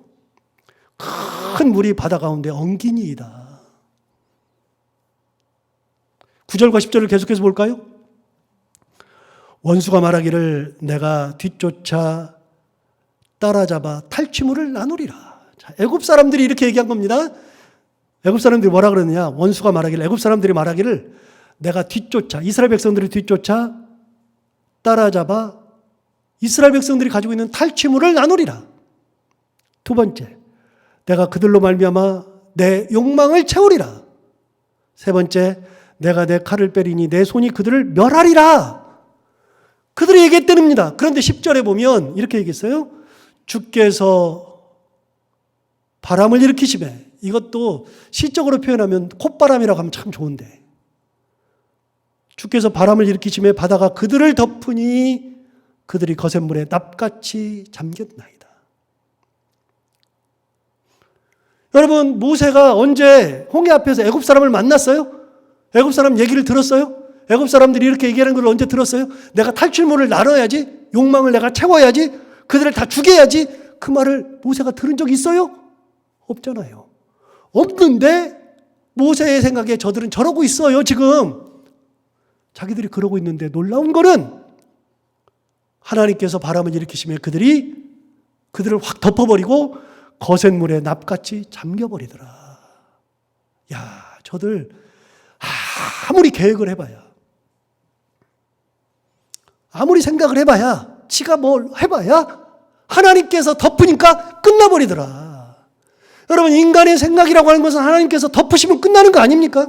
큰 물이 바다 가운데 엉기니이다. 9절과 10절을 계속해서 볼까요? 원수가 말하기를 내가 뒤쫓아 따라잡아 탈취물을 나누리라. 자, 애굽 사람들이 이렇게 얘기한 겁니다. 애굽 사람들이 뭐라 그러느냐? 원수가 말하기를, 애굽 사람들이 말하기를 내가 뒤쫓아, 이스라엘 백성들이 뒤쫓아 따라잡아 이스라엘 백성들이 가지고 있는 탈취물을 나누리라. 두 번째, 내가 그들로 말미암아 내 욕망을 채우리라. 세 번째, 내가 내 칼을 빼리니 내 손이 그들을 멸하리라. 그들이 얘기했답니다. 그런데 10절에 보면 이렇게 얘기했어요. 주께서 바람을 일으키시매. 이것도 시적으로 표현하면 콧바람이라고 하면 참 좋은데, 주께서 바람을 일으키시매 바다가 그들을 덮으니 그들이 거센 물에 납같이 잠겼나이다. 여러분, 모세가 언제 홍해 앞에서 애굽 사람을 만났어요? 애굽 사람 얘기를 들었어요? 애굽 사람들이 이렇게 얘기하는 걸 언제 들었어요? 내가 탈출물을 나눠야지, 욕망을 내가 채워야지, 그들을 다 죽여야지. 그 말을 모세가 들은 적 있어요? 없잖아요. 없는데 모세의 생각에 저들은 저러고 있어요. 지금 자기들이 그러고 있는데 놀라운 거는 하나님께서 바람을 일으키시며 그들을 확 덮어버리고 거센 물에 납같이 잠겨버리더라. 야, 저들 아무리 계획을 해봐야, 아무리 생각을 해봐야, 지가 뭘 해봐야 하나님께서 덮으니까 끝나버리더라. 여러분, 인간의 생각이라고 하는 것은 하나님께서 덮으시면 끝나는 거 아닙니까?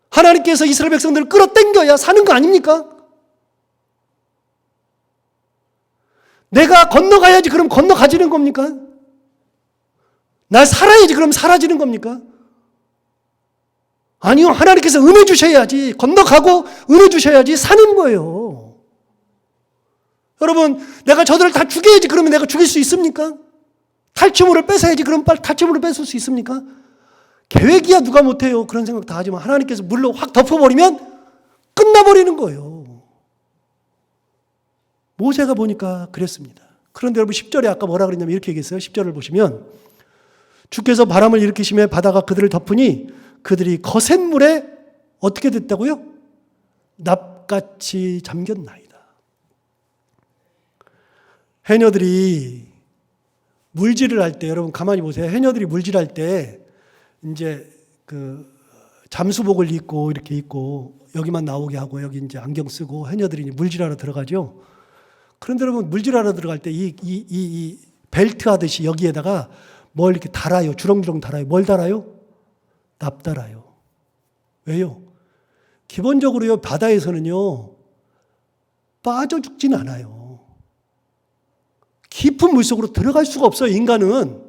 하나님께서 이스라엘 백성들을 끌어당겨야 사는 거 아닙니까? 내가 건너가야지 그럼 건너가지는 겁니까? 나 살아야지 그럼 사라지는 겁니까? 아니요, 하나님께서 은혜 주셔야지, 건너가고 은혜 주셔야지 사는 거예요. 여러분, 내가 저들을 다 죽여야지 그러면 내가 죽일 수 있습니까? 탈취물을 뺏어야지 그럼 빨리 탈취물을 뺏을 수 있습니까? 계획이야 누가 못해요. 그런 생각 다 하지만 하나님께서 물로 확 덮어버리면 끝나버리는 거예요. 모세가 보니까 그랬습니다. 그런데 여러분 10절에 아까 뭐라 그랬냐면 이렇게 얘기했어요. 10절을 보시면 주께서 바람을 일으키시며 바다가 그들을 덮으니 그들이 거센 물에 어떻게 됐다고요? 납같이 잠겼나이다. 해녀들이 물질을 할 때, 여러분 가만히 보세요. 해녀들이 물질할 때 이제 그 잠수복을 입고 이렇게 입고 여기만 나오게 하고 여기 이제 안경 쓰고 해녀들이 물질하러 들어가죠. 그런데 여러분 물질하러 들어갈 때 이 벨트 하듯이 여기에다가 뭘 이렇게 달아요. 주렁주렁 달아요. 뭘 달아요? 납 달아요. 왜요? 기본적으로요, 바다에서는요, 빠져 죽진 않아요. 깊은 물속으로 들어갈 수가 없어요, 인간은.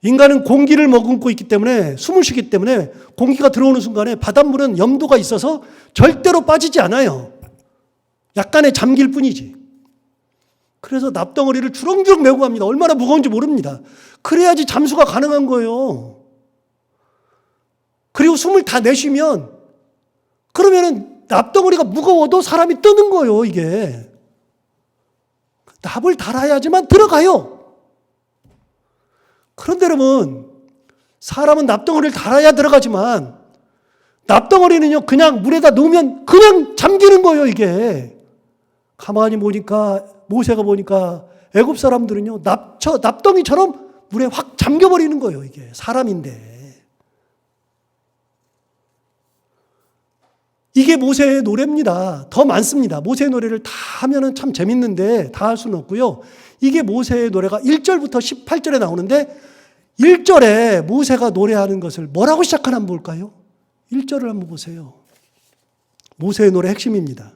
인간은 공기를 머금고 있기 때문에, 숨을 쉬기 때문에 공기가 들어오는 순간에 바닷물은 염도가 있어서 절대로 빠지지 않아요. 약간의 잠길 뿐이지. 그래서 납덩어리를 주렁주렁 메고 갑니다. 얼마나 무거운지 모릅니다. 그래야지 잠수가 가능한 거예요. 그리고 숨을 다 내쉬면, 그러면은 납덩어리가 무거워도 사람이 뜨는 거예요, 이게. 납을 달아야지만 들어가요. 그런데 여러분, 사람은 납덩어리를 달아야 들어가지만, 납덩어리는요, 그냥 물에다 놓으면 그냥 잠기는 거예요, 이게. 가만히 보니까, 모세가 보니까 애굽 사람들은요, 납덩이처럼 물에 확 잠겨버리는 거예요. 이게 사람인데. 이게 모세의 노래입니다. 더 많습니다. 모세의 노래를 다 하면은 참 재밌는데 다 할 수는 없고요. 이게 모세의 노래가 1절부터 18절에 나오는데 1절에 모세가 노래하는 것을 뭐라고 시작하나 한번 볼까요? 1절을 한번 보세요. 모세의 노래 핵심입니다.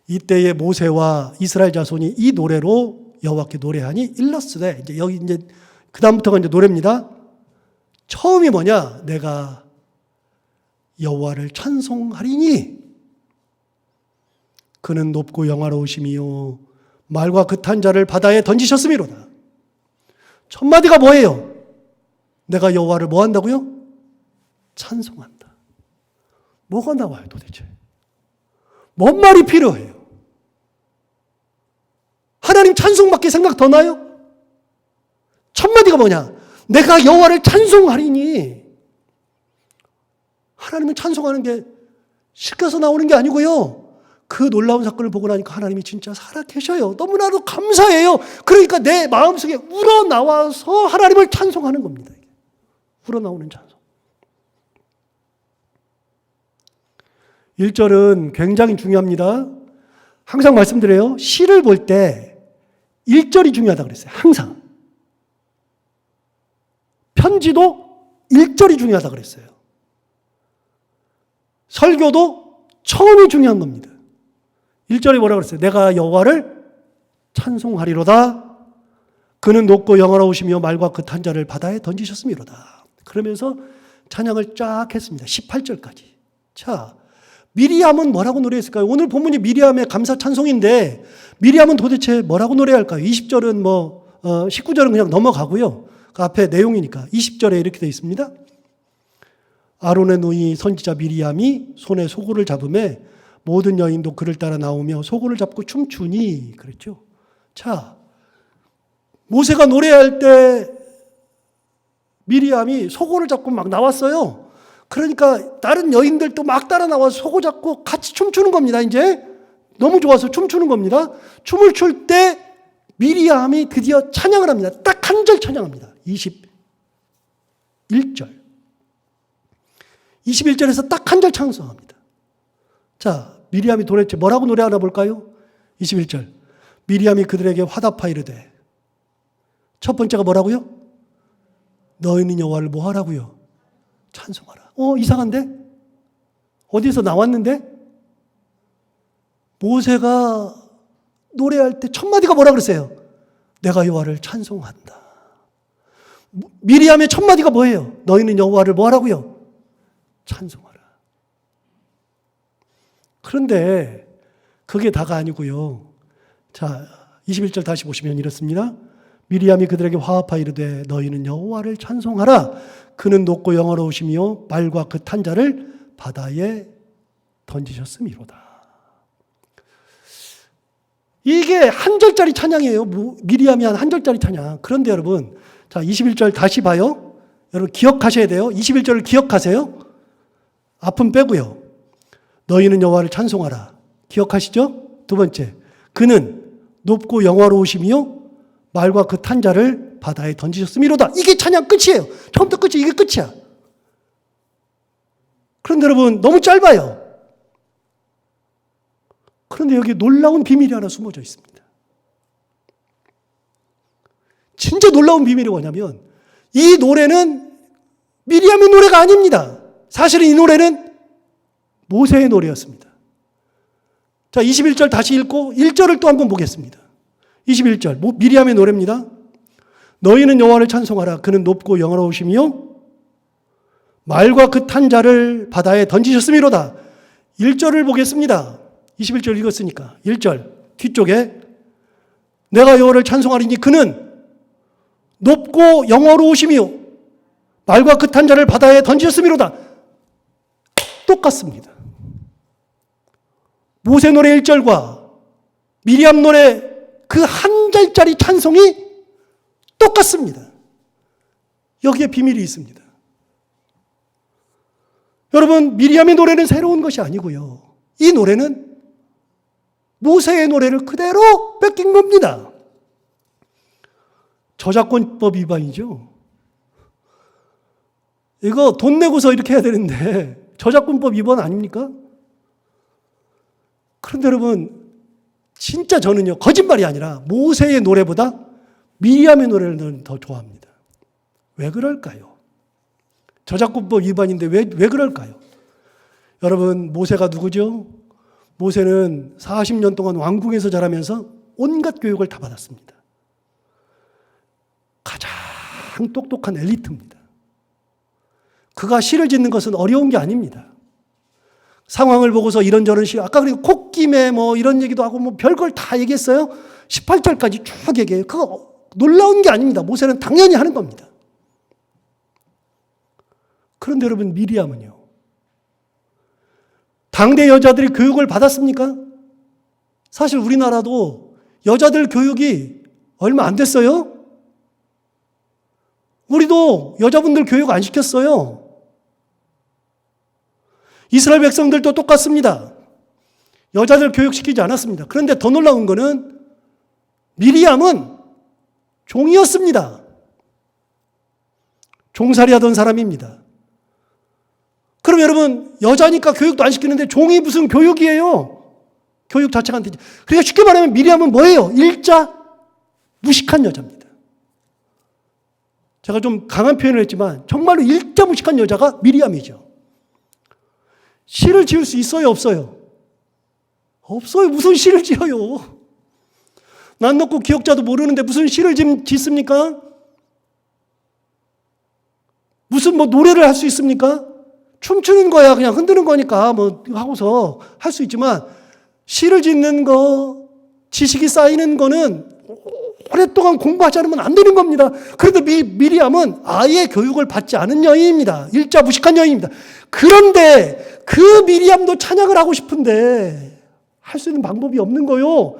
이때에 모세와 이스라엘 자손이 이 노래로 여호와께 노래하니 일러스되, 이제 여기 이제 그다음부터가 이제 노래입니다. 처음이 뭐냐? 내가 여호와를 찬송하리니 그는 높고 영화로우심이요 말과 긋한 자를 바다에 던지셨음이로다. 첫 마디가 뭐예요? 내가 여호와를 뭐 한다고요? 찬송한다. 뭐가 나와요 도대체? 뭔 말이 필요해요? 하나님 찬송밖에 생각 더 나요? 첫 마디가 뭐냐? 내가 여호와를 찬송하리니. 하나님을 찬송하는 게 시켜서 나오는 게 아니고요. 그 놀라운 사건을 보고 나니까 하나님이 진짜 살아계셔요. 너무나도 감사해요. 그러니까 내 마음속에 우러나와서 하나님을 찬송하는 겁니다. 우러나오는 찬송. 1절은 굉장히 중요합니다. 항상 말씀드려요. 시를 볼 때 1절이 중요하다고 그랬어요. 항상. 편지도 1절이 중요하다고 그랬어요. 설교도 처음이 중요한 겁니다. 1절에 뭐라고 그랬어요? 내가 여호와를 찬송하리로다. 그는 높고 영화로우시며 말과 긋한 자를 바다에 던지셨음이로다. 그러면서 찬양을 쫙 했습니다. 18절까지. 자, 미리암은 뭐라고 노래했을까요? 오늘 본문이 미리암의 감사 찬송인데 미리암은 도대체 뭐라고 노래할까요? 20절은 19절은 그냥 넘어가고요. 그 앞에 내용이니까 20절에 이렇게 되어 있습니다. 아론의 누이 선지자 미리암이 손에 소고를 잡음에 모든 여인도 그를 따라 나오며 소고를 잡고 춤추니 그랬죠. 자, 모세가 노래할 때 미리암이 소고를 잡고 막 나왔어요. 그러니까 다른 여인들도 막 따라 나와서 소고 잡고 같이 춤추는 겁니다. 이제 너무 좋아서 춤추는 겁니다. 춤을 출 때 미리암이 드디어 찬양을 합니다. 딱 한 절 찬양합니다. 21절. 21절에서 딱 한 절 찬송합니다. 자, 미리암이 도대체 뭐라고 노래하나 볼까요? 21절. 미리암이 그들에게 화답하 이르되. 첫 번째가 뭐라고요? 너희는 여호와를 뭐 하라고요? 찬송하라. 이상한데? 어디서 나왔는데? 모세가 노래할 때 첫 마디가 뭐라 그랬어요? 내가 여호와를 찬송한다. 미리암의 첫 마디가 뭐예요? 너희는 여호와를 뭐 하라고요? 찬송하라. 그런데 그게 다가 아니고요. 자, 21절 다시 보시면 이렇습니다. 미리암이 그들에게 화합하 이르되 너희는 여호와를 찬송하라. 그는 높고 영화로우시며 말과 긋한 자를 바다에 던지셨음이로다. 이게 한 절짜리 찬양이에요. 미리암이 한 절짜리 찬양. 그런데 여러분, 자 21절 다시 봐요. 여러분 기억하셔야 돼요. 21절을 기억하세요. 앞은 빼고요. 너희는 여호와를 찬송하라. 기억하시죠? 두 번째, 그는 높고 영화로우시며 말과 긋한 자를 바다에 던지셨음이로다. 이게 찬양 끝이에요. 처음부터 끝이 이게 끝이야. 그런데 여러분 너무 짧아요. 그런데 여기 놀라운 비밀이 하나 숨어져 있습니다. 진짜 놀라운 비밀이 뭐냐면 이 노래는 미리암의 노래가 아닙니다. 사실은 이 노래는 모세의 노래였습니다. 자, 21절 다시 읽고 1절을 또 한번 보겠습니다. 21절 미리암의 노래입니다. 너희는 여호와를 찬송하라. 그는 높고 영화로우시며 말과 긋한 자를 바다에 던지셨음이로다. 1절을 보겠습니다. 21절 읽었으니까 1절 뒤쪽에 내가 여호와를 찬송하리니 그는 높고 영화로우시며 말과 긋한 자를 바다에 던지셨음이로다. 똑같습니다. 모세 노래 1절과 미리암 노래 그 한 절짜리 찬송이 똑같습니다. 여기에 비밀이 있습니다. 여러분, 미리암의 노래는 새로운 것이 아니고요. 이 노래는 모세의 노래를 그대로 뺏긴 겁니다. 저작권법 위반이죠. 이거 돈 내고서 이렇게 해야 되는데 저작권법 위반 아닙니까? 그런데 여러분, 진짜 저는요, 거짓말이 아니라 모세의 노래보다 미리암의 노래를 더 좋아합니다. 왜 그럴까요? 저작권법 위반인데 왜 그럴까요? 여러분, 모세가 누구죠? 모세는 40년 동안 왕궁에서 자라면서 온갖 교육을 다 받았습니다. 가장 똑똑한 엘리트입니다. 그가 시를 짓는 것은 어려운 게 아닙니다. 상황을 보고서 이런저런 시, 아까 그리고 콧김에 뭐 이런 얘기도 하고 뭐 별걸 다 얘기했어요. 18절까지 쭉 얘기해요. 그거 놀라운 게 아닙니다. 모세는 당연히 하는 겁니다. 그런데 여러분, 미리암은요, 당대 여자들이 교육을 받았습니까? 사실 우리나라도 여자들 교육이 얼마 안 됐어요. 우리도 여자분들 교육 안 시켰어요. 이스라엘 백성들도 똑같습니다. 여자들 교육시키지 않았습니다. 그런데 더 놀라운 거는 미리암은 종이었습니다. 종살이 하던 사람입니다. 그럼 여러분, 여자니까 교육도 안 시키는데 종이 무슨 교육이에요? 교육 자체가 안 되지. 그러니까 쉽게 말하면 미리암은 뭐예요? 일자 무식한 여자입니다. 제가 좀 강한 표현을 했지만 정말로 일자 무식한 여자가 미리암이죠. 시를 지을 수 있어요, 없어요? 없어요. 무슨 시를 지어요? 난 놓고 기억자도 모르는데 무슨 시를 짓습니까? 무슨 뭐 노래를 할 수 있습니까? 춤추는 거야, 그냥 흔드는 거니까 뭐 하고서 할 수 있지만 시를 짓는 거, 지식이 쌓이는 거는 오랫동안 공부하지 않으면 안 되는 겁니다. 그런데 미리암은 아예 교육을 받지 않은 여인입니다. 일자 무식한 여인입니다. 그런데 그 미리암도 찬양을 하고 싶은데 할 수 있는 방법이 없는 거요.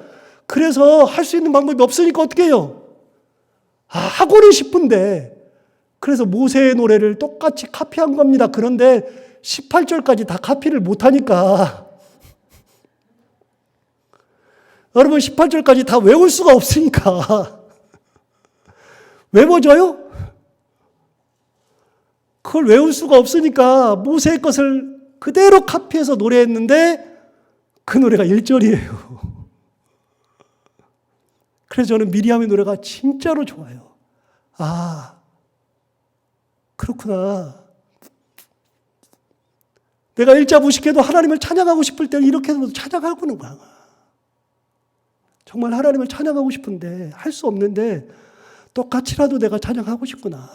그래서 할 수 있는 방법이 없으니까 어떻게 해요? 하고는 싶은데 그래서 모세의 노래를 똑같이 카피한 겁니다. 그런데 18절까지 다 카피를 못하니까 여러분 18절까지 다 외울 수가 없으니까 외워져요? 그걸 외울 수가 없으니까 모세의 것을 그대로 카피해서 노래했는데 그 노래가 1절이에요. 그래서 저는 미리암의 노래가 진짜로 좋아요. 그렇구나. 내가 일자 무식해도 하나님을 찬양하고 싶을 때는 이렇게 해서 찬양하구나. 정말 하나님을 찬양하고 싶은데 할 수 없는데 똑같이라도 내가 찬양하고 싶구나.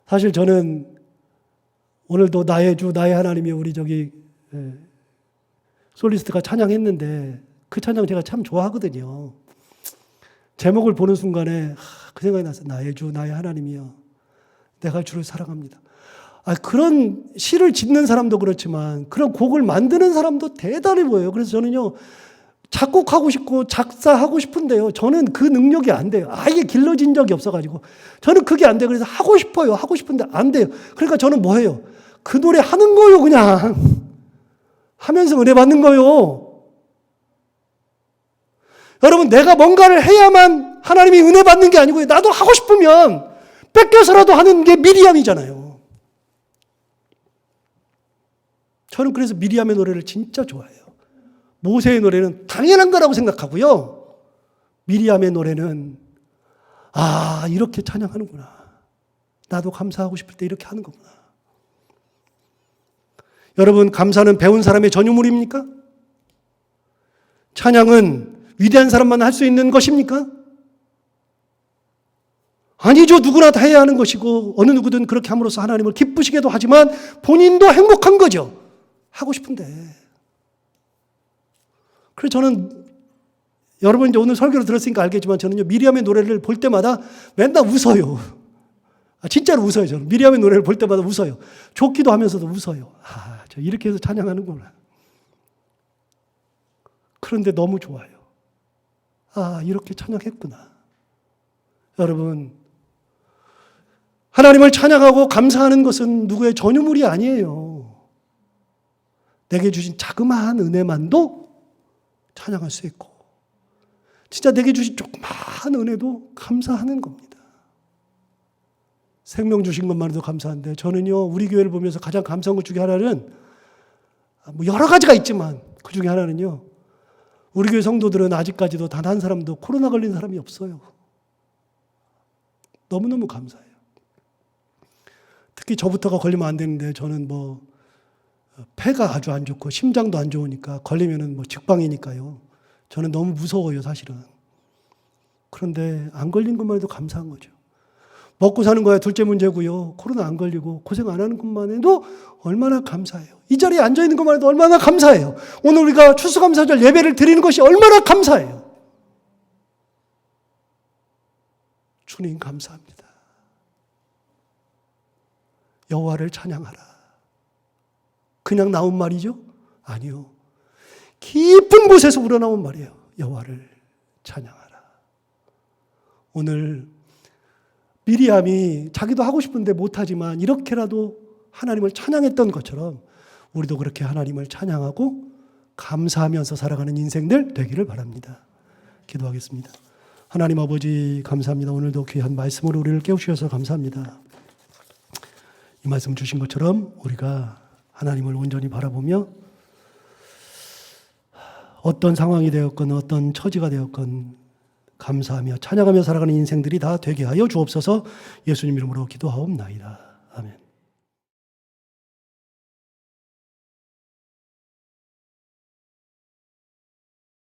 사실 저는 오늘도 나의 주 나의 하나님이 우리 솔리스트가 찬양했는데 그 찬양 제가 참 좋아하거든요. 제목을 보는 순간에 그 생각이 났어요. 나의 주 나의 하나님이여 내가 주를 사랑합니다. 그런 시를 짓는 사람도 그렇지만 그런 곡을 만드는 사람도 대단해 보여요. 그래서 저는요, 작곡하고 싶고 작사하고 싶은데요, 저는 그 능력이 안 돼요. 아예 길러진 적이 없어가지고 저는 그게 안 돼요. 그래서 하고 싶어요. 하고 싶은데 안 돼요. 그러니까 저는 뭐 해요? 그 노래 하는 거요. 그냥 하면서 은혜 받는 거요. 여러분, 내가 뭔가를 해야만 하나님이 은혜 받는 게 아니고요, 나도 하고 싶으면 뺏겨서라도 하는 게 미리암이잖아요. 저는 그래서 미리암의 노래를 진짜 좋아해요. 모세의 노래는 당연한 거라고 생각하고요, 미리암의 노래는 이렇게 찬양하는구나. 나도 감사하고 싶을 때 이렇게 하는 거구나. 여러분, 감사는 배운 사람의 전유물입니까? 찬양은 위대한 사람만 할 수 있는 것입니까? 아니죠. 누구나 다 해야 하는 것이고 어느 누구든 그렇게 함으로써 하나님을 기쁘시게도 하지만 본인도 행복한 거죠. 하고 싶은데. 그래서 저는 여러분 이제 오늘 설교를 들었으니까 알겠지만 저는요, 미리암의 노래를 볼 때마다 맨날 웃어요. 진짜로 웃어요. 저는 미리암의 노래를 볼 때마다 웃어요. 좋기도 하면서도 웃어요. 저 이렇게 해서 찬양하는구나. 그런데 너무 좋아요. 이렇게 찬양했구나. 여러분, 하나님을 찬양하고 감사하는 것은 누구의 전유물이 아니에요. 내게 주신 자그마한 은혜만도 찬양할 수 있고, 진짜 내게 주신 조그마한 은혜도 감사하는 겁니다. 생명 주신 것만으로도 감사한데 저는요 우리 교회를 보면서 가장 감사한 것 중에 하나는 뭐 여러 가지가 있지만 그 중에 하나는요 우리 교회 성도들은 아직까지도 단 한 사람도 코로나 걸린 사람이 없어요. 너무너무 감사해요. 특히 저부터가 걸리면 안 되는데 저는 뭐 폐가 아주 안 좋고 심장도 안 좋으니까 걸리면은 뭐 직방이니까요. 저는 너무 무서워요, 사실은. 그런데 안 걸린 것만 해도 감사한 거죠. 먹고 사는 거야 둘째 문제고요. 코로나 안 걸리고 고생 안 하는 것만 해도 얼마나 감사해요. 이 자리에 앉아 있는 것만 해도 얼마나 감사해요. 오늘 우리가 추수감사절 예배를 드리는 것이 얼마나 감사해요. 주님 감사합니다. 여호와를 찬양하라. 그냥 나온 말이죠? 아니요. 깊은 곳에서 우러나온 말이에요. 여호와를 찬양하라. 오늘 미리암이 자기도 하고 싶은데 못하지만 이렇게라도 하나님을 찬양했던 것처럼 우리도 그렇게 하나님을 찬양하고 감사하면서 살아가는 인생들 되기를 바랍니다. 기도하겠습니다. 하나님 아버지 감사합니다. 오늘도 귀한 말씀으로 우리를 깨우셔서 감사합니다. 이 말씀 주신 것처럼 우리가 하나님을 온전히 바라보며 어떤 상황이 되었건 어떤 처지가 되었건 감사하며 찬양하며 살아가는 인생들이 다 되게 하여 주옵소서. 예수님 이름으로 기도하옵나이다. 아멘.